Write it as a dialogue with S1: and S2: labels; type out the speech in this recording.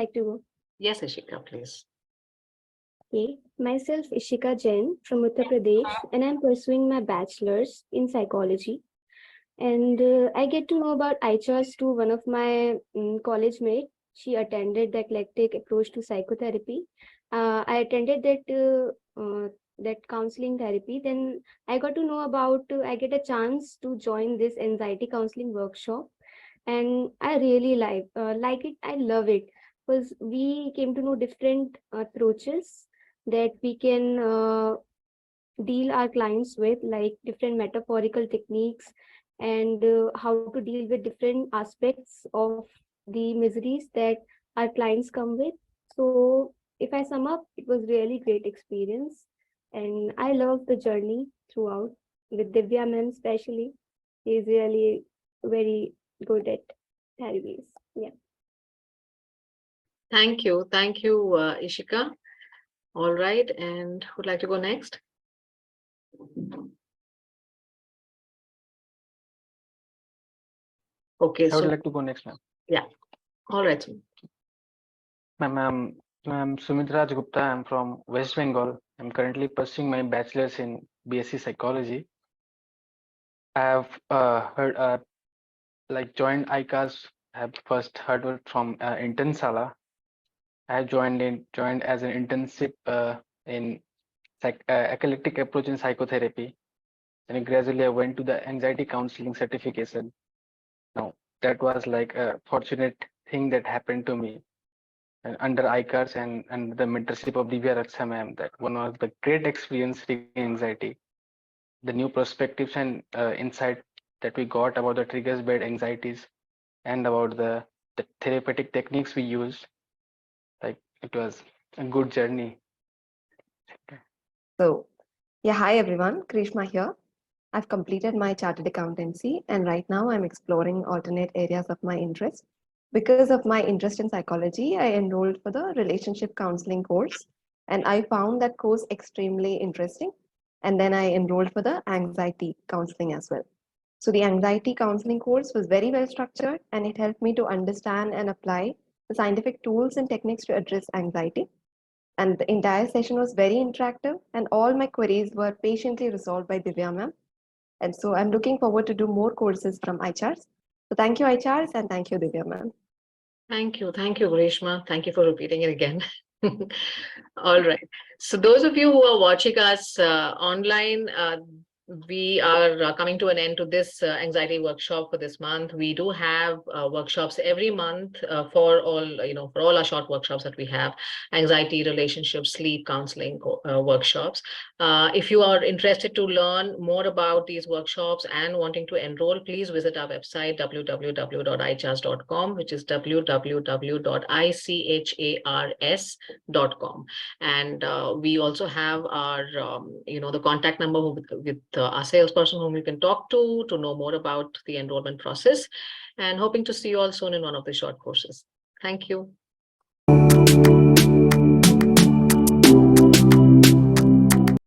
S1: like to go?
S2: Yes, Ishika, please.
S1: Okay, myself Ishika Jain from Uttar Pradesh, and I'm pursuing my bachelor's in psychology. And I get to know about ICHARS to one of my college mate. She attended the eclectic approach to psychotherapy. I attended that counseling therapy. Then I got to know about. I get a chance to join this anxiety counseling workshop, and I really like it. I love it because we came to know different approaches that we can deal our clients with, like different metaphorical techniques, and how to deal with different aspects of the miseries that our clients come with. So if I sum up, it was really great experience, and I love the journey throughout with Divya ma'am especially. She is really very good at therapies. Yeah.
S2: Thank you. Thank you, Ishika. All right. And who'd like to go next? Okay.
S3: I would like to go next, ma'am.
S2: Yeah. All right.
S3: Ma'am, I'm Sumitra Gupta. I'm from West Bengal. I'm currently pursuing my bachelor's in BSc Psychology. I have joined ICHARS. I have first heard it from Internsala. I have joined as an internship in eclectic approach in psychotherapy. And gradually I went to the anxiety counseling certification. Now that was like a fortunate thing that happened to me. And under ICHARS and the mentorship of Divya Raksha ma'am, that one was the great experience regarding anxiety. The new perspectives and insight that we got about the triggers based anxieties and about the therapeutic techniques we used. Like it was a good journey.
S4: So, yeah, hi everyone, Krishma here. I've completed my chartered accountancy and right now I'm exploring alternate areas of my interest. Because of my interest in psychology, I enrolled for the relationship counseling course and I found that course extremely interesting. And then I enrolled for the anxiety counseling as well. So the anxiety counseling course was very well structured and it helped me to understand and apply the scientific tools and techniques to address anxiety. And the entire session was very interactive and all my queries were patiently resolved by Divya ma'am. And so I'm looking forward to do more courses from ICHARS. So thank you, ICHARS, and thank you, Divya ma'am.
S2: Thank you. Thank you, Grishma. Thank you for repeating it again. All right. So those of you who are watching us online, we are coming to an end to this anxiety workshop for this month. We do have workshops every month for all our short workshops that we have: anxiety, relationship, sleep, counseling workshops. If you are interested to learn more about these workshops and wanting to enroll, please visit our website www.ichars.com, which is www.ichars.com. And we also have our the contact number with our salesperson whom you can talk to know more about the enrollment process, and hoping to see you all soon in one of the short courses. Thank you.